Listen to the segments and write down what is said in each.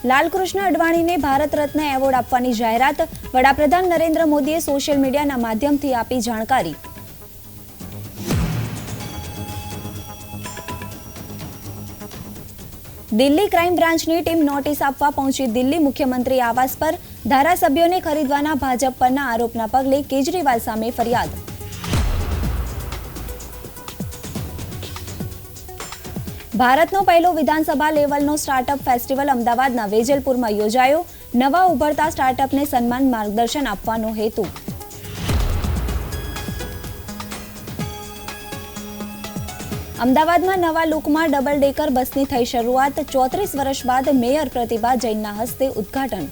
Lalkrishna અડવાણીને Bharat Ratna award આપવાની જાહેરાત વડાપ્રધાન નરેન્દ્ર મોદીએ સોશિયલ મીડિયાના માધ્યમથી આપી જાણકારી। દિલ્હી ક્રાઇમ બ્રાન્ચની ટીમ નોટિસ આપવા પહોંચી દિલ્હી મુખ્યમંત્રી આવાસ પર ધારાસભ્યોને ખરીદવાના ભાજપ પરના આરોપના પગલે કેજરીવાલ સામે ફરિયાદ। ભારતનો પહેલો વિધાનસભા લેવલનો સ્ટાર્ટઅપ ફેસ્ટિવલ અમદાવાદના વેજલપુરમાં યોજાયો। નવા ઉભરતા સ્ટાર્ટઅપને સન્માન માર્ગદર્શન આપવાનો હેતુ। અમદાવાદમાં નવા લુકમાં ડબલ ડેકર બસની થઈ શરૂઆત। 34 વર્ષ બાદ મેયર પ્રતિભા જૈનના હસ્તે ઉદ્ઘાટન।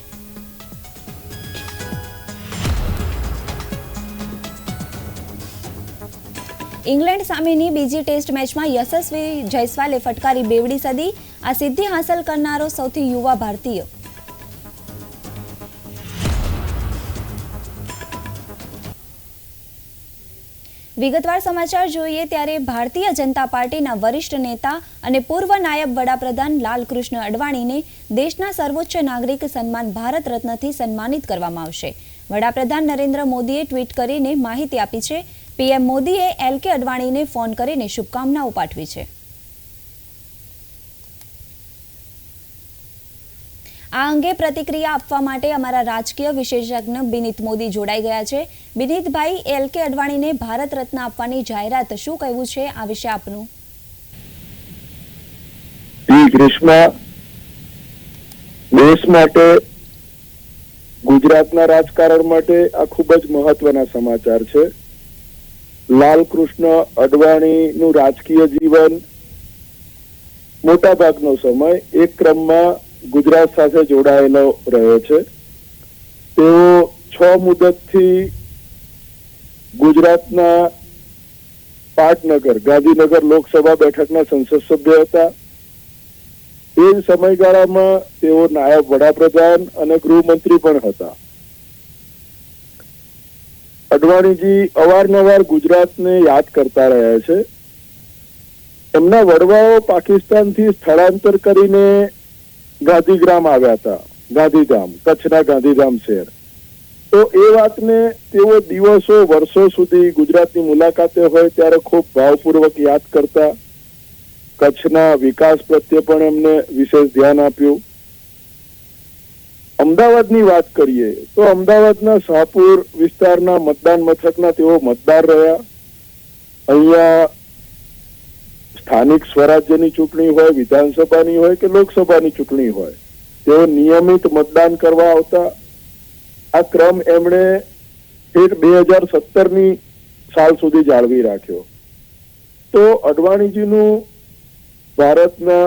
ઇંગ્લેન્ડ સામેની બીજી ટેસ્ટ મેચમાં યશસ્વી જયસ્વાલે ફટકારી બેવડી સદી। આ સિદ્ધિ હાંસલ કરનારો સૌથી યુવા ભારતીય। વિગતવાર સમાચાર જોઈએ ત્યારે ભારતીય જનતા પાર્ટીના વરિષ્ઠ નેતા અને પૂર્વ નાયબ વડાપ્રધાન લાલકૃષ્ણ અડવાણીને દેશના સર્વોચ્ચ નાગરિક સન્માન ભારત રત્નથી સન્માનિત કરવામાં આવશે। વડાપ્રધાન નરેન્દ્ર મોદીએ ટ્વીટ કરીને માહિતી આપી છે। પીએમ મોદીએ એલકે અડવાણીને ફોન કરીને શુભકામનાઓ પાઠવી છે। આ અંગે પ્રતિક્રિયા આપવા માટે અમારા રાજકીય વિશેષજ્ઞ બિનીત મોદી જોડાઈ ગયા છે। બિનીતભાઈ, એલકે અડવાણીને ભારત રત્ન આપવાની જાહેરાત શું કહેવું છે આ વિશે આપનું? ગ્રીષ્મા, દેશ માટે, ગુજરાતના રાજકારણ માટે આ ખૂબ જ મહત્વના સમાચાર છે। લાલકૃષ્ણ અડવાણીનું રાજકીય જીવન મોટા ભાગનો સમય એક ક્રમમાં ગુજરાત સાથે જોડાયેલો રહ્યો છે। તેઓ 6 મુદતથી ગુજરાતના પાટનગર ગાંધીનગર લોકસભા બેઠકના સંસદ સભ્ય હતા। એ જ સમયગાળામાં તેઓ નાયબ વડાપ્રધાન અને ગૃહમંત્રી પણ હતા। અડવાણીજી અવારનવાર ગુજરાતને યાદ કરતા રહ્યા છે। એમના વડવાઓ પાકિસ્તાનથી સ્થળાંતર કરીને ગાંધીગ્રામ આવ્યા હતા, ગાંધીધામ, કચ્છના ગાંધીધામ શહેર। તો એ વાતને તેઓ દિવસો વર્ષો સુધી ગુજરાતની મુલાકાતે હોય ત્યારે ખૂબ ભાવપૂર્વક યાદ કરતા। કચ્છના વિકાસ પ્રત્યે પણ એમને વિશેષ ધ્યાન આપ્યું। અમદાવાદની વાત કરીએ તો અમદાવાદના શાહપુર વિસ્તારના મતદાન મથકના તેઓ મતદાર રહ્યા। અહીંયા સ્થાનિક સ્વરાજ્યની ચૂંટણી હોય, વિધાનસભાની હોય કે લોકસભાની ચૂંટણી હોય, તેઓ નિયમિત મતદાન કરવા આવતા। આ ક્રમ એમણે 2017ની સાલ સુધી જાળવી રાખ્યો। તો અડવાણીજીનું ભારતના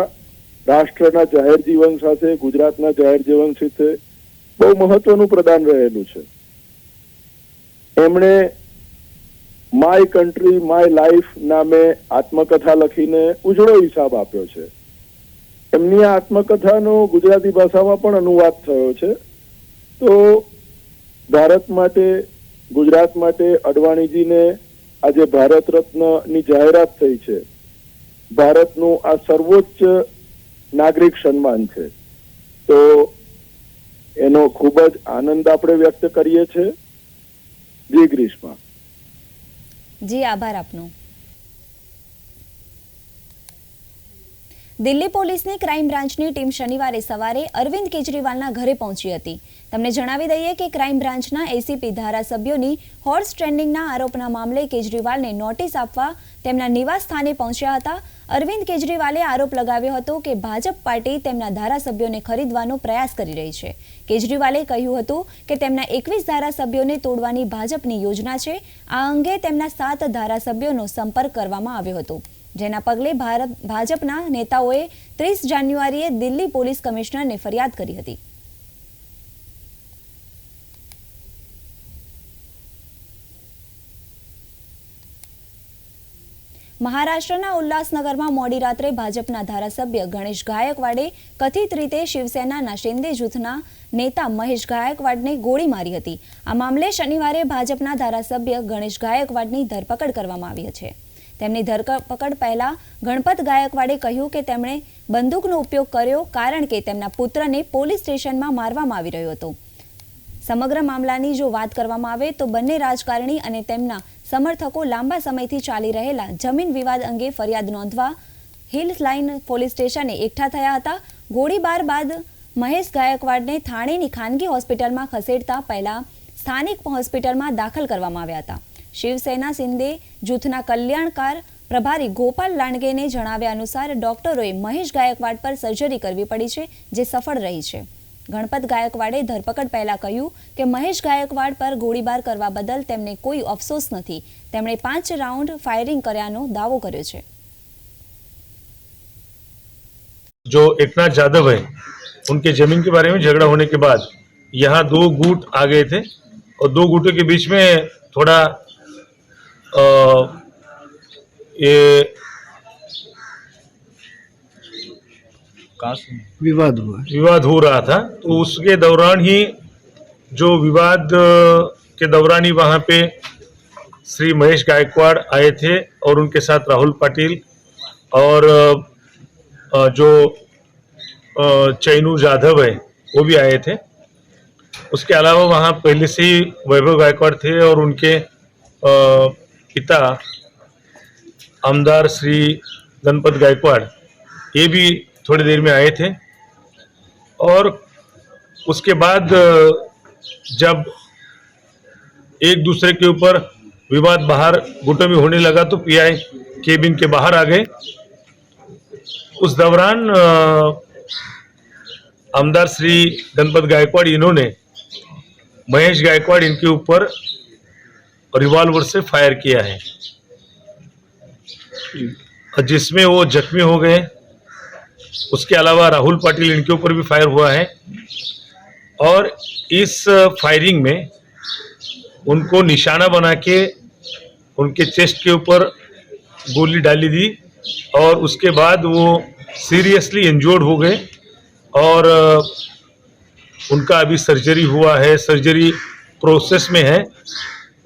રાષ્ટ્રના જાહેર જીવન સાથે, ગુજરાતના જાહેર જીવન સાથે બહુ મહત્વનું પ્રદાન રહેલું છે। એમણે માય કન્ટ્રી માય લાઈફ નામે આત્મકથા લખીને ઉજળો હિસાબ આપ્યો છે। એમની આ આત્મકથાનો ગુજરાતી ભાષામાં પણ અનુવાદ થયો છે। તો ભારત માટે, ગુજરાત માટે અડવાણીજીને આજે ભારત રત્નની જાહેરાત થઈ છે। ભારતનું આ સર્વોચ્ચ નાગરિક સન્માન છે। તો એનો ખૂબ જ આનંદ આપણે વ્યક્ત કરીએ છીએ। જી ગ્રીષ્મા। જી, આભાર આપનો। દિલ્હી પોલીસની ક્રાઇમ બ્રાન્ચની ટીમ શનિવારે સવારે અરવિંદ કેજરીવાલના ઘરે પહોંચી હતી। તમને જણાવી દઈએ કે ક્રાઇમ બ્રાન્ચના એસીપી ધારાસભ્યોની હોર્સ ટ્રેડિંગના આરોપના મામલે કેજરીવાલને નોટિસ આપવા તેમના નિવાસ સ્થાને પહોંચ્યા હતા। અરવિંદ કેજરીવાલે આરોપ લગાવ્યો હતો કે ભાજપ પાર્ટી તેમના ધારાસભ્યોને ખરીદવાનો પ્રયાસ કરી રહી છે। કેજરીવાલે કહ્યું હતું કે તેમના 21 ધારાસભ્યોને તોડવાની ભાજપની યોજના છે। આ અંગે તેમના 7 ધારાસભ્યોનો સંપર્ક કરવામાં આવ્યો હતો, જેના પગલે ભાજપના નેતાઓએ 30 જાન્યુઆરીએ દિલ્હી પોલીસ કમિશનરને ફરિયાદ કરી હતી। મહારાષ્ટ્રના ઉલ્લાસનગરમાં મોડી રાત્રે ભાજપના ધારાસભ્ય ગણેશ ગાયકવાડે કથિત રીતે શિવસેનાના શિંદે જૂથના નેતા મહેશ ગાયકવાડને ગોળી મારી હતી। આ મામલે શનિવારે ભાજપના ધારાસભ્ય ગણેશ ગાયકવાડની ધરપકડ કરવામાં આવી છે। તેમની ધરપકડ પહેલા ગણપત ગાયકવાડે કહ્યું કે તેમણે બંદૂકનો ઉપયોગ કર્યો કારણ કે તેમના પુત્રને પોલીસ સ્ટેશનમાં મારવામાં આવી રહ્યો હતો. સમગ્ર મામલાની જો વાત કરવામાં આવે તો બંને રાજકારણી અને તેમના સમર્થકો લાંબા સમયથી ચાલી રહેલા જમીન વિવાદ અંગે ફરિયાદ નોંધવા હિલ લાઇન પોલીસ સ્ટેશને એકઠા થયા હતા. ગોળીબાર બાદ મહેશ ગાયકવાડને થાણેની ખાનગી હોસ્પિટલમાં ખસેડતા પહેલા સ્થાનિક હોસ્પિટલમાં દાખલ કરવામાં આવ્યા હતા. શિવસેના શિંદે જૂથના કલ્યાણકાર પ્રભારી ગોપાલ લાંડગેને જણાવ્યા અનુસાર ડોક્ટરોએ મહેશ ગાયકવાડ પર સર્જરી કરવી પડી છે, જે સફળ રહી છે. ગણપત ગાયકવાડે ધરપકડ પહેલા કહ્યું કે મહેશ ગાયકવાડ પર ગોળીબાર કરવા બદલ તેમને કોઈ અફસોસ નથી. તેમણે 5 રાઉન્ડ ફાયરિંગ કર્યાનો દાવો કર્યો છે. जो एकनाथ यादव है, उनके जमीन के बारे में झगड़ा होने के बाद यहाँ 2 गुट आ गए थे और 2 गुटों के बीच में थोड़ा ये विवाद हो रहा था. तो उसके दौरान ही जो विवाद के दौरान ही वहाँ पे श्री महेश गायकवाड़ आए थे और उनके साथ राहुल पाटिल और जो चैनू जाधव है वो भी आए थे. उसके अलावा वहाँ पहले से ही वैभव गायकवाड़ थे और उनके पिता आमदार श्री गणपत गायकवाड़ ये भी थोड़ी देर में आए थे. और उसके बाद जब एक दूसरे के ऊपर विवाद बाहर गुटों में होने लगा तो पीआई केबिन के बाहर आ गए. उस दौरान आमदार श्री गणपत गायकवाड़ इन्होंने महेश गायकवाड़ इनके ऊपर रिवॉल्वर से फायर किया है, जिसमें वो जख्मी हो गए. उसके अलावा राहुल पाटिल इनके ऊपर भी फायर हुआ है और इस फायरिंग में उनको निशाना बना के उनके चेस्ट के ऊपर गोली डाली दी और उसके बाद वो सीरियसली इंजर्ड हो गए और उनका अभी सर्जरी हुआ है, सर्जरी प्रोसेस में है.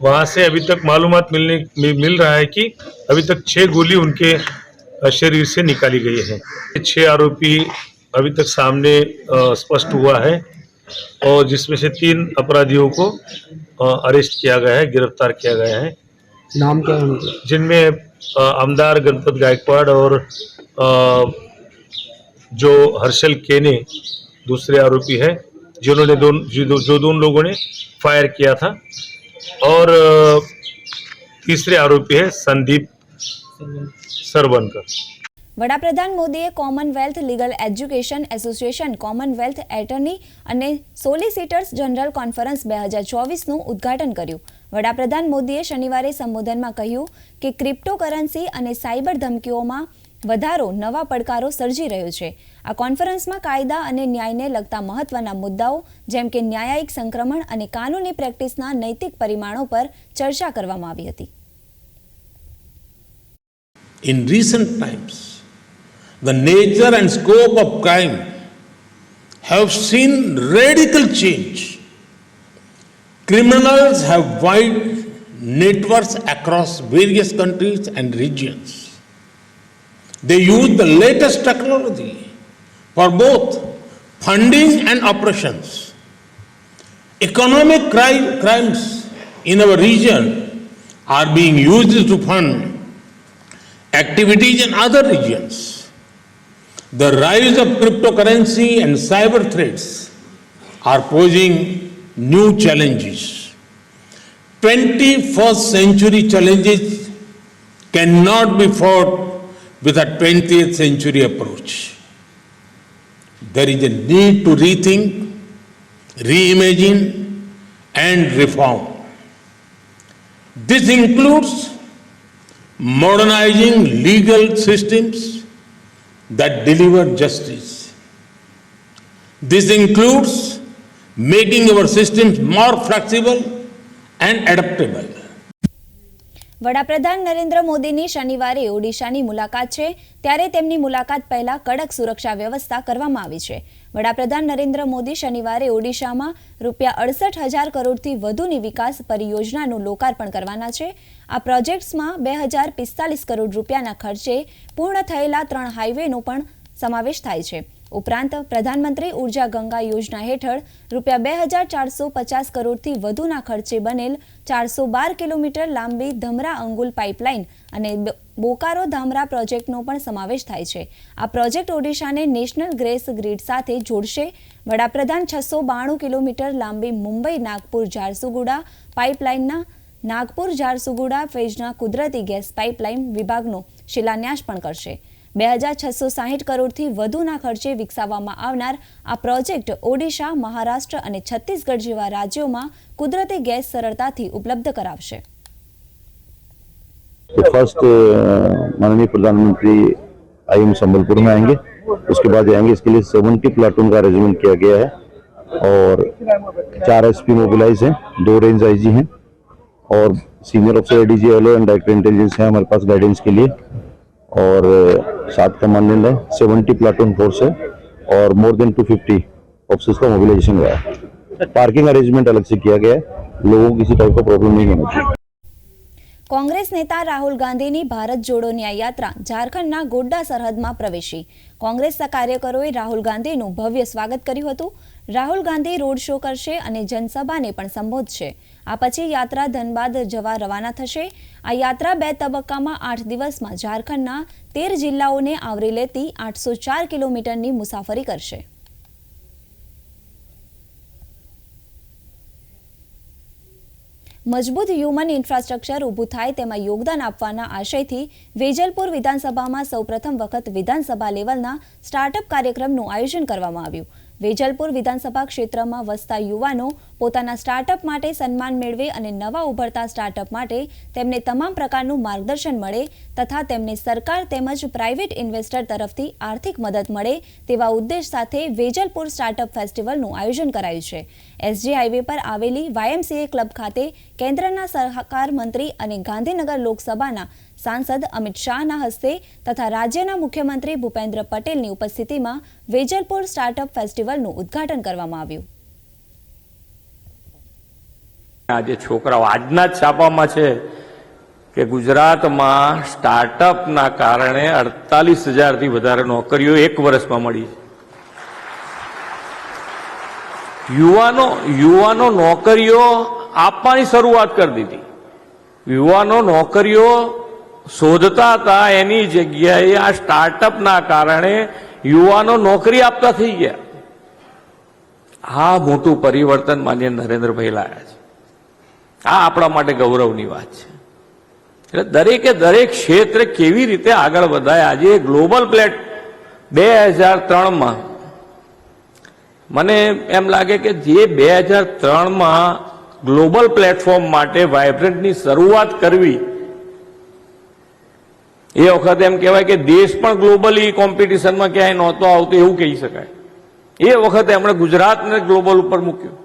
वहाँ से अभी तक मालूमात मिल रहा है कि अभी तक 6 गोली उनके शरीर से निकाली गई है. 6 आरोपी अभी तक सामने स्पष्ट हुआ है और जिसमें से 3 अपराधियों को अरेस्ट किया गया है, गिरफ्तार किया गया है. नाम क्या है उनके? जिनमें आमदार गणपत गायकवाड़ और जो हर्षल केने दूसरे आरोपी है, जिन्होंने जो दोनों लोगों ने फायर किया था. और तीसरे आरोपी है संदीप सरवनकर. વડાપ્રધાન મોદીએ Commonwealth legal education association Commonwealth attorney અને સોલિસિટર્સ જનરલ કોન્ફરન્સ 2024નું ઉદ્ઘાટન કર્યું. વડાપ્રધાન મોદીએ શનિવારે સંબોધનમાં કહ્યું કે ક્રિપ્ટોકરન્સી અને સાયબર ધમકીઓમાં વધારો નવા પડકારો સર્જી રહ્યો છે. આ કોન્ફરન્સમાં કાયદા અને ન્યાયને લગતા મહત્વના મુદ્દાઓ જેમ કે ન્યાયિક સંક્રમણ અને કાનૂની પ્રેક્ટિસના નૈતિક પરિમાણો પર ચર્ચા કરવામાં આવી હતી. In recent times, the nature and scope of crime have seen radical change. Criminals have wide networks across various countries and regions. They use the latest technology for both funding and operations. Economic crimes in our region are being used to fund activities in other regions. The rise of cryptocurrency and cyber threats are posing new challenges. 21st century challenges cannot be fought with a 20th century approach. There is a need to rethink, reimagine, and reform. This includes modernizing legal systems that deliver justice. This includes making our systems more flexible and adaptable. વડાપ્રધાન નરેન્દ્ર મોદીની શનિવારે ઓડિશાની મુલાકાત છે, ત્યારે તેમની મુલાકાત પહેલા કડક સુરક્ષા વ્યવસ્થા કરવામાં આવી છે. વડાપ્રધાન નરેન્દ્ર મોદી શનિવારે ઓડિશામાં ₹68,000 કરોડથી વધુની વિકાસ પરિયોજનાનું લોકાર્પણ કરવાના છે. આ પ્રોજેક્ટ્સમાં ₹2,045 કરોડ રૂપિયાના ખર્ચે પૂર્ણ થયેલા 3 હાઈવેનો પણ સમાવેશ થાય છે. ઉપરાંત પ્રધાનમંત્રી ઉર્જા ગંગા યોજના હેઠળ ₹2,450 કરોડથી વધુના ખર્ચે બનેલ 412 કિલોમીટર લાંબી ધમરા અંગુલ પાઇપલાઇન અને બોકારો ધામરા પ્રોજેક્ટનો પણ સમાવેશ થાય છે. આ પ્રોજેક્ટ ઓડિશાને નેશનલ ગેસ ગ્રીડ સાથે જોડશે. વડાપ્રધાન 692 કિલોમીટર લાંબી મુંબઈ નાગપુર ઝારસુગુડા પાઇપલાઇનના નાગપુર ઝારસુગુડા ફેઝના કુદરતી ગેસ પાઇપલાઇન વિભાગનો શિલાન્યાસ પણ કરશે. 2,660 કરોડથી વધુના ખર્ચે વિકસાવવામાં આવનાર આ પ્રોજેક્ટ ઓડિશા, મહારાષ્ટ્ર અને છત્તીસગઢ જેવા રાજ્યોમાં કુદરતી ગેસ સરળતાથી ઉપલબ્ધ કરાવશે. फर्स्ट माननीय प्रधानमंत्री आईएम संबलपुर में आएंगे, उसके बाद आएंगे. इसके लिए 70 प्लाटून का अरेंजमेंट किया गया है और 4 एसपी मोबिलाइज हैं, 2 रेंज आईजी हैं और senior officer ADG LO and director intelligence हैं हमारे पास गाइडेंस के लिए और 7 कमांडेंट है, 70 प्लाटून फोर्स है और मोर देन 250 ऑफिसर्स का मोबिलाइजेशन हुआ है. पार्किंग अरेंजमेंट अलग से किया गया है, लोगों को किसी टाइप का प्रॉब्लम नहीं होना चाहिए. કોંગ્રેસ નેતા રાહુલ ગાંધીની ભારત જોડો ન્યાય યાત્રા ઝારખંડના ગોડ્ડા સરહદમાં પ્રવેશી. કોંગ્રેસ કાર્યકરોએ રાહુલ ગાંધીનું ભવ્ય સ્વાગત કર્યું હતું. રાહુલ ગાંધી રોડ શો કરશે અને જનસભાને પણ સંબોધશે. આ પછી યાત્રા ધનબાદ જવા રવાના થશે. આ યાત્રા 2 તબક્કામાં 8 દિવસમાં ઝારખંડના 13 જિલ્લાઓને આવરી લેતી 804 કિલોમીટરની મુસાફરી કરશે. મજબૂત હ્યુમન ઇન્ફ્રાસ્ટ્રક્ચર ઊભું થાય તેમાં યોગદાન આપવાના આશયથી વેજલપુર વિધાનસભામાં સૌપ્રથમ વખત વિધાનસભા લેવલના સ્ટાર્ટઅપ કાર્યક્રમનું આયોજન કરવામાં આવ્યું. વેજલપુર વિધાનસભા ક્ષેત્રમાં વસતા યુવાનો પોતાના સ્ટાર્ટઅપ માટે સન્માન મેળવે અને નવા ઉભરતા સ્ટાર્ટઅપ માટે તેમને તમામ પ્રકારનું માર્ગદર્શન મળે તથા તેમને સરકાર તેમજ પ્રાઇવેટ ઇન્વેસ્ટર તરફથી આર્થિક મદદ મળે તેવા ઉદ્દેશ સાથે વેજલપુર સ્ટાર્ટઅપ ફેસ્ટિવલનું આયોજન કરાયું છે. એસજી હાઈવે પર આવેલી YMCA ક્લબ ખાતે કેન્દ્રના સહકાર મંત્રી અને ગાંધીનગર લોકસભાના સાંસદ અમિત શાહના હસ્તે તથા રાજ્યના મુખ્યમંત્રી ભૂપેન્દ્ર પટેલની ઉપસ્થિતિમાં વેજલપુર સ્ટાર્ટઅપ ફેસ્ટિવલનું ઉદ્ઘાટન કરવામાં આવ્યું. આજે છોકરાઓ આજના જ છાપામાં છે કે ગુજરાતમાં સ્ટાર્ટઅપના કારણે 48,000થી વધારે નોકરીઓ 1 વર્ષમાં મળી. યુવાનો નોકરીઓ આપવાની શરૂઆત કરી દીધી. યુવાનો નોકરીઓ શોધતા હતા, એની જગ્યાએ આ સ્ટાર્ટઅપના કારણે યુવાનો નોકરી આપતા થઈ ગયા. આ મોટું પરિવર્તન માન્ય નરેન્દ્રભાઈ લાયા છે. આ આપણા માટે ગૌરવની વાત છે. એટલે દરેકે દરેક ક્ષેત્ર કેવી રીતે આગળ વધાય. આજે ગ્લોબલ પ્લેટ 2003માં મને એમ લાગે કે જે 2003માં ગ્લોબલ પ્લેટફોર્મ માટે વાઇબ્રન્ટની શરૂઆત કરવી, એ વખતે એમ કહેવાય કે દેશ પણ ગ્લોબલી કોમ્પિટિશનમાં ક્યાંય નહોતો આવતો એવું કહી શકાય. એ વખતે હમણાં ગુજરાતને ગ્લોબલ ઉપર મૂક્યું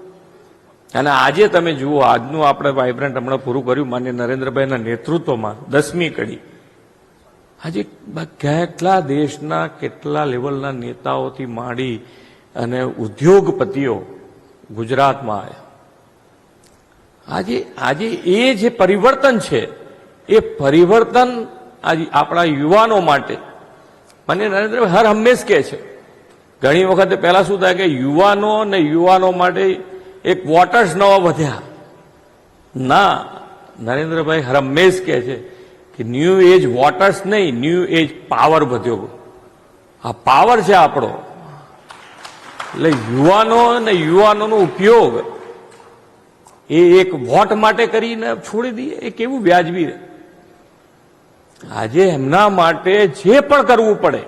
અને આજે તમે જુઓ આજનું આપણે વાઇબ્રન્ટ હમણાં પૂરું કર્યું માન્ય નરેન્દ્રભાઈના નેતૃત્વમાં 10મી કડી. આજે કેટલા દેશના કેટલા લેવલના નેતાઓથી માંડી અને ઉદ્યોગપતિઓ ગુજરાતમાં આવ્યા. આજે એ જે પરિવર્તન છે એ પરિવર્તન આજે આપણા યુવાનો માટે મને નરેન્દ્રભાઈ હર હંમેશ કહે છે. ઘણી વખતે પહેલા શું થાય કે યુવાનો માટે એક વોટર્સ નવા વધ્યા. ના, નરેન્દ્રભાઈ હર હંમેશ કહે છે કે ન્યૂ એજ વોટર્સ નહીં, ન્યૂ એજ પાવર વધ્યો. આ પાવર છે આપણો. એટલે યુવાનોનો ઉપયોગ એ એક વોટ માટે કરીને છોડી દઈએ એ કેવું વ્યાજબી રહે. આજે એમના માટે જે પણ કરવું પડે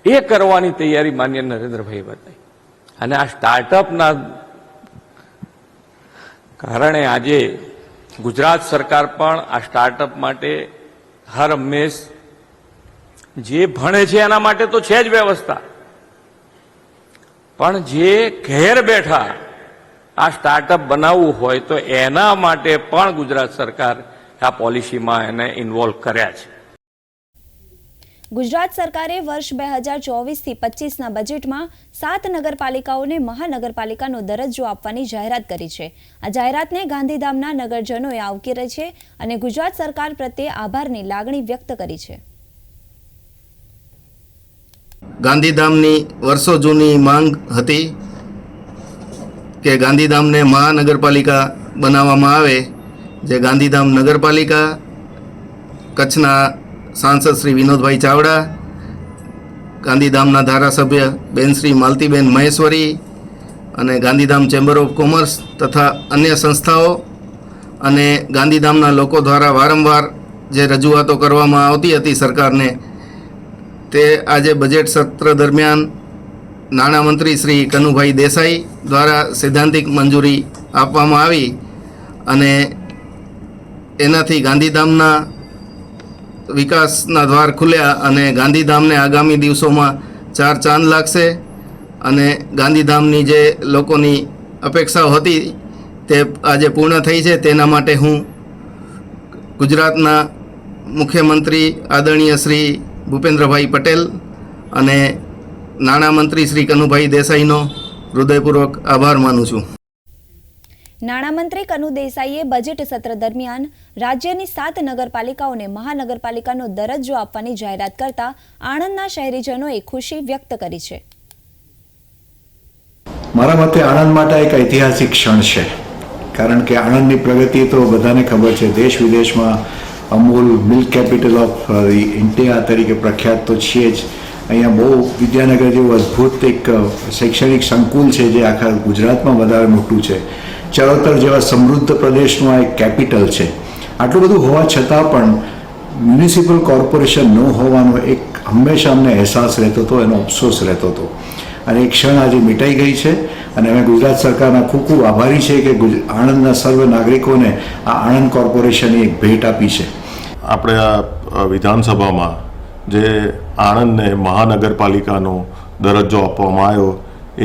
એ કરવાની તૈયારી માન્ય નરેન્દ્રભાઈ બતાવી. અને આ સ્ટાર્ટઅપના કારણે આજે ગુજરાત સરકાર પણ આ સ્ટાર્ટઅપ માટે હર હંમેશ જે ભણે છે એના માટે તો છે જ વ્યવસ્થા, પણ જે ઘેર બેઠા આ સ્ટાર્ટઅપ બનાવવું હોય તો એના માટે પણ ગુજરાત સરકાર આ પોલિસીમાં એને ઇન્વોલ્વ કર્યા છે. ગુજરાત સરકારે વર્ષ 2024થી 25ના બજેટમાં 7 નગરપાલિકાઓને મહાનગરપાલિકાનો દરજ્જો આપવાની જાહેરાત કરી છે. આ જાહેરાતને ગાંધીધામના નગરજનોએ આવકારી છે અને ગુજરાત સરકાર પ્રત્યે આભારની લાગણી વ્યક્ત કરી છે. ગાંધીધામની વર્ષો જૂની માંગ હતી કે ગાંધીધામને મહાનગરપાલિકા બનાવવામાં આવે. જે ગાંધીધામ નગરપાલિકા કચ્છના સાંસદ શ્રી વિનોદભાઈ ચાવડા, ગાંધીધામના ધારાસભ્ય બેન શ્રી માલતીબેન મહેશ્વરી અને ગાંધીધામ ચેમ્બર ઓફ કોમર્સ તથા અન્ય સંસ્થાઓ અને ગાંધીધામના લોકો દ્વારા વારંવાર જે રજૂઆતો કરવામાં આવતી હતી સરકારને, તે આજે બજેટ સત્ર દરમિયાન નાણામંત્રી શ્રી કનુભાઈ દેસાઈ દ્વારા સૈદ્ધાંતિક મંજૂરી આપવામાં આવી અને એનાથી ગાંધીધામના વિકાસના દ્વાર ખુલ્યા અને ગાંધીધામને આગામી દિવસોમાં 4 ચાંદ લાગશે અને ગાંધીધામની જે લોકોની અપેક્ષાઓ હતી તે આજે પૂર્ણ થઈ છે. તેના માટે હું ગુજરાતના મુખ્યમંત્રી આદરણીય શ્રી ભૂપેન્દ્રભાઈ પટેલ અને નાણામંત્રી શ્રી કનુભાઈ દેસાઈનો હૃદયપૂર્વક આભાર માનું છું. નાણામંત્રી કનુ દેસાઈએ બજેટ સત્ર દરમિયાન રાજ્યની 7 નગરપાલિકાઓને મહાનગરપાલિકાનો દરજ્જો આપવાની જાહેરાત કરતા આણંદના શહેરીજનોએ ખુશી વ્યક્ત કરી છે. મારા મતે આણંદ માટે એક ઐતિહાસિક ક્ષણ છે, કારણ કે આણંદની પ્રગતિ તો બધાને ખબર છે. દેશ વિદેશમાં Amul milk capital of India તરીકે પ્રખ્યાત તો છીએ જ. અહીંયા બહુ વિદ્યાનગર જેવું અદ્ભુત એક શૈક્ષણિક સંકુલ છે જે આખા ગુજરાતમાં વધારે મોટું છે. ચરોતર જેવા સમૃદ્ધ પ્રદેશનું આ એક કેપિટલ છે. આટલું બધું હોવા છતાં પણ મ્યુનિસિપલ કોર્પોરેશન ન હોવાનો એક હંમેશા અમને અહેસાસ રહેતો હતો, એનો અફસોસ રહેતો હતો અને એ ક્ષણ આજે મિટાઈ ગઈ છે અને અમે ગુજરાત સરકારના ખૂબ ખૂબ આભારી છે કે આણંદના સર્વ નાગરિકોને આ આણંદ કોર્પોરેશને એક ભેટ આપી છે. આપણે આ વિધાનસભામાં જે આણંદને મહાનગરપાલિકાનો દરજ્જો આપવામાં આવ્યો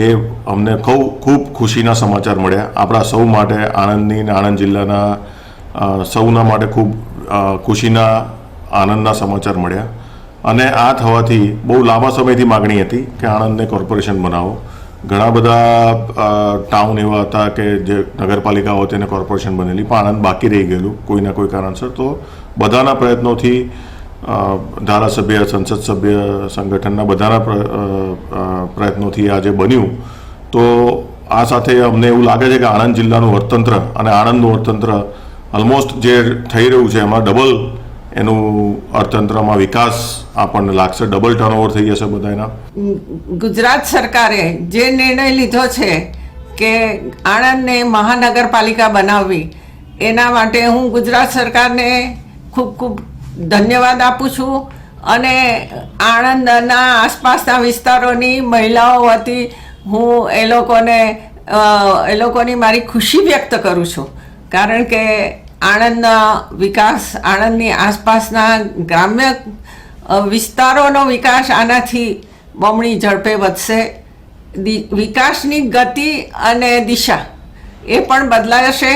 એ અમને ખૂબ ખુશીના સમાચાર મળ્યા. આપણા સૌ માટે, આણંદની અને આણંદ જિલ્લાના સૌના માટે ખૂબ ખુશીના આનંદના સમાચાર મળ્યા અને આ થવાથી બહુ લાંબા સમયથી માગણી હતી કે આણંદને કોર્પોરેશન બનાવો. ઘણા બધા ટાઉન એવા હતા કે જે નગરપાલિકાઓ તેને કોર્પોરેશન બનેલી, પણ આણંદ બાકી રહી ગયેલું કોઈના કોઈ કારણસર. તો બધાના પ્રયત્નોથી ધારાસભ્ય, સંસદ સભ્ય, સંગઠનના બધાના પ્રયત્નોથી આજે બન્યું. તો આ સાથે અમને એવું લાગે છે કે આણંદ જિલ્લાનું અર્થતંત્ર અને આણંદનું અર્થતંત્ર ઓલમોસ્ટ જે થઈ રહ્યું છે એમાં ડબલ એનું અર્થતંત્રમાં વિકાસ આપણને લાગશે. ડબલ ટર્નઓવર થઈ જશે બધા એના. ગુજરાત સરકારે જે નિર્ણય લીધો છે કે આણંદને મહાનગરપાલિકા બનાવવી, એના માટે હું ગુજરાત સરકારને ખૂબ ખૂબ ધન્યવાદ આપું છું અને આણંદના આસપાસના વિસ્તારોની મહિલાઓ વતી હું એ લોકોની મારી ખુશી વ્યક્ત કરું છું, કારણ કે આણંદના વિકાસ, આણંદની આસપાસના ગ્રામ્ય વિસ્તારોનો વિકાસ આનાથી બમણી ઝડપે વધશે. વિકાસની ગતિ અને દિશા એ પણ બદલાશે.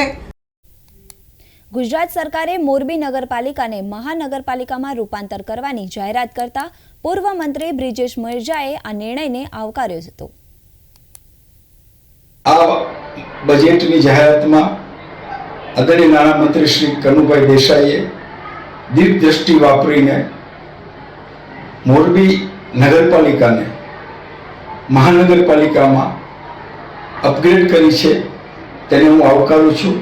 ગુજરાત સરકારે મોરબી નગરપાલિકાને મહાનગરપાલિકામાં રૂપાંતર કરવાની જાહેરાત કરતા પૂર્વ મંત્રી બ્રિજેશ મિરજાએ આ નિર્ણયને આવકાર્યો હતો. આ બજેટની જાહેરાતમાં આદરણીય નાણામંત્રી શ્રી કનુભાઈ દેસાઈએ દીર્ઘદ્રષ્ટિ વાપરીને મોરબી નગરપાલિકાને મહાનગરપાલિકામાં અપગ્રેડ કરી છે, તેને હું આવકારું છું.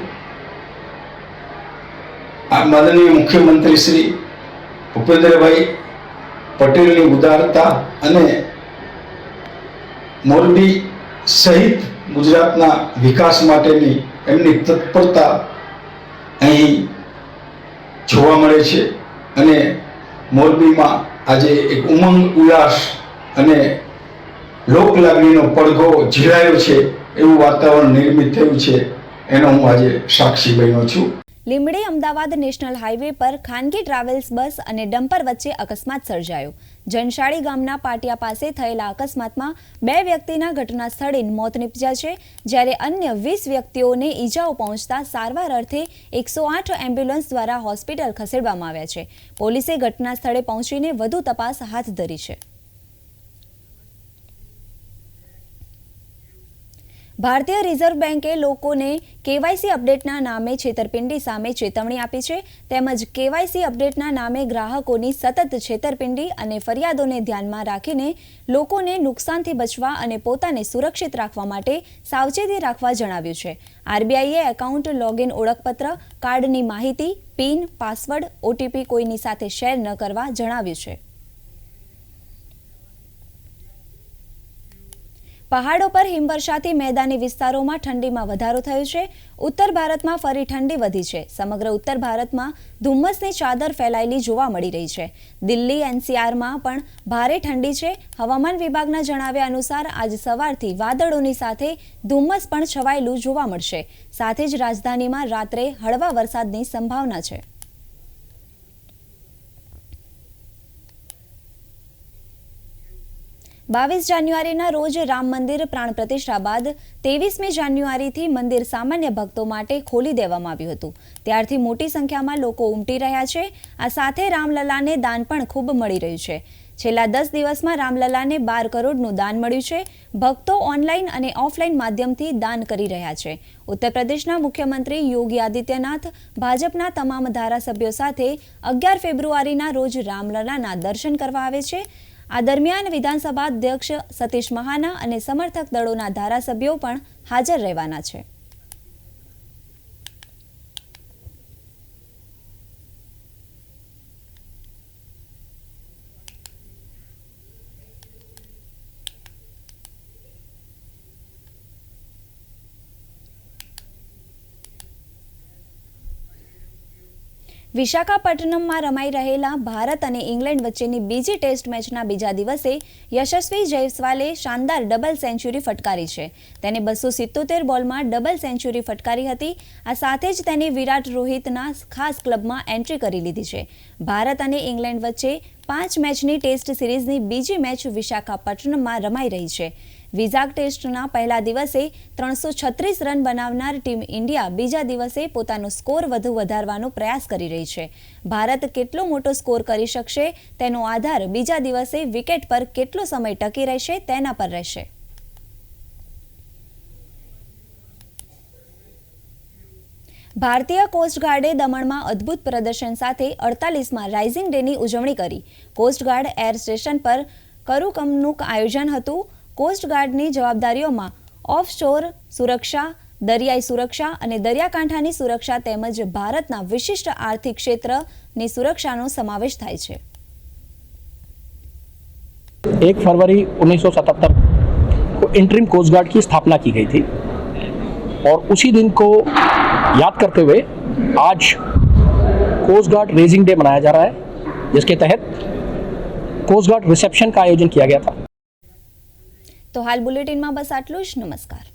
આ માનનીય મુખ્યમંત્રી શ્રી ભૂપેન્દ્રભાઈ પટેલની ઉદારતા અને મોરબી સહિત ગુજરાતના વિકાસ માટેની એમની તત્પરતા અહીં જોવા મળે છે અને મોરબીમાં આજે એક ઉમંગ, ઉલ્લાસ અને લોકલાગણીનો પડઘો ઝીલાયો છે એવું વાતાવરણ નિર્મિત થયું છે, એનો હું આજે સાક્ષી બન્યો છું. લીંબડી અમદાવાદ નેશનલ હાઈવે પર ખાનગી ટ્રાવેલ્સ બસ અને ડમ્પર વચ્ચે અકસ્માત સર્જાયો. જનશાળી ગામના પાટિયા પાસે થયેલા અકસ્માતમાં 2 વ્યક્તિના ઘટના સ્થળે મોત નીપજ્યા છે, જ્યારે અન્ય 20 વ્યક્તિઓને ઈજાઓ પહોંચતા સારવાર અર્થે 108 એમ્બ્યુલન્સ દ્વારા હોસ્પિટલ ખસેડવામાં આવ્યા છે. પોલીસે ઘટના સ્થળે પહોંચીને વધુ તપાસ હાથ ધરી છે. ભારતીય રિઝર્વ બેંકે લોકોને કેવાયસી અપડેટના નામે છેતરપિંડી સામે ચેતવણી આપી છે. તેમજ કેવાયસી અપડેટના નામે ગ્રાહકોની સતત છેતરપિંડી અને ફરિયાદોને ધ્યાનમાં રાખીને લોકોને નુકસાનથી બચવા અને પોતાને સુરક્ષિત રાખવા માટે સાવચેતી રાખવા જણાવ્યું છે. આરબીઆઈએ એકાઉન્ટ લોગિન ઓળખપત્ર, કાર્ડની માહિતી, પિન, પાસવર્ડ, ઓટીપી કોઈની સાથે શેર ન કરવા જણાવ્યું છે. પહાડો પર હિમવર્ષાથી મેદાની વિસ્તારોમાં ઠંડીમાં વધારો થયો છે. ઉત્તર ભારતમાં ફરી ઠંડી વધી છે. સમગ્ર ઉત્તર ભારતમાં ધુમ્મસની ચાદર ફેલાયેલી જોવા મળી રહી છે. દિલ્હી, એનસીઆરમાં પણ ભારે ઠંડી છે. હવામાન વિભાગના જણાવ્યા અનુસાર આજ સવારથી વાદળોની સાથે ધુમ્મસ પણ છવાયેલું જોવા મળશે. સાથે જ રાજધાનીમાં રાત્રે હળવા વરસાદની સંભાવના છે. બાવીસ જાન્યુઆરીના રોજ રામ મંદિર પ્રાણ પ્રતિષ્ઠા બાદ 23મી જાન્યુઆરીથી મંદિર સામાન્ય ભક્તો માટે ખોલી દેવામાં આવ્યું હતું. ત્યારથી મોટી સંખ્યામાં લોકો ઉમટી રહ્યા છે. આ સાથે રામલલાને દાન પણ ખૂબ મળી રહ્યું છે. છેલ્લા 10 દિવસમાં રામલલાને 12 કરોડનું દાન મળ્યું છે. ભક્તો ઓનલાઈન અને ઓફલાઈન માધ્યમથી દાન કરી રહ્યા છે. ઉત્તર પ્રદેશના મુખ્યમંત્રી યોગી આદિત્યનાથ ભાજપના તમામ ધારાસભ્યો સાથે 11 ફેબ્રુઆરીના રોજ રામલલાના દર્શન કરવા આવે છે. આ દરમિયાન વિધાનસભા અધ્યક્ષ સતીશ મહાના અને સમર્થક દળોના ધારાસભ્યો પણ હાજર રહેવાના છે. વિશાખાપટ્ટનમમાં રમાઈ રહેલા ભારત અને ઇંગ્લેન્ડ વચ્ચેની બીજી ટેસ્ટ મેચના બીજા દિવસે યશસ્વી જયસ્વાલે શાનદાર ડબલ સેન્ચુરી ફટકારી છે. તેને 277 બોલમાં ડબલ સેન્ચુરી ફટકારી હતી. આ સાથે જ તેને વિરાટ રોહિતના ખાસ ક્લબમાં એન્ટ્રી કરી લીધી છે. ભારત અને ઇંગ્લેન્ડ વચ્ચે 5 મેચની ટેસ્ટ સિરીઝની બીજી મેચ વિશાખાપટ્ટનમમાં રમાઈ રહી છે. વિઝાગ ટેસ્ટના પહેલા દિવસે 336 રન બનાવનાર ટીમ ઇન્ડિયા બીજા દિવસે પોતાનો સ્કોર વધુ વધારવાનો પ્રયાસ કરી રહી છે. ભારત કેટલો મોટો સ્કોર કરી શકશે તેનો આધાર બીજા દિવસે વિકેટ પર કેટલો સમય ટકી રહેશે તેના પર રહેશે. ભારતીય કોસ્ટગાર્ડે દમણમાં અદ્ભુત પ્રદર્શન સાથે 48મા રાઇઝિંગ ડેની ઉજવણી કરી. કોસ્ટગાર્ડ એર સ્ટેશન પર કરુકમનું આયોજન હતું. કોસ્ટગાર્ડની જવાબદારીઓમાં ઓફશોર સુરક્ષા, દરિયાઈ સુરક્ષા અને દરિયાકાંઠાની સુરક્ષા તેમજ ભારતના વિશિષ્ટ આર્થિક ક્ષેત્રની સુરક્ષાનો સમાવેશ થાય છે. 1 फरवरी 1977 को इंटरिम कोस्ट गार्ड की स्थापना की गई थी और उसी दिन को याद करते हुए आज कोस्ट गार्ड रेजिंग डे मनाया जा रहा है, जिसके तहत कोस्ट गार्ड रिसेप्शन का आयोजन किया गया था. તો હાલ બુલેટિનમાં બસ આટલું જ. નમસ્કાર.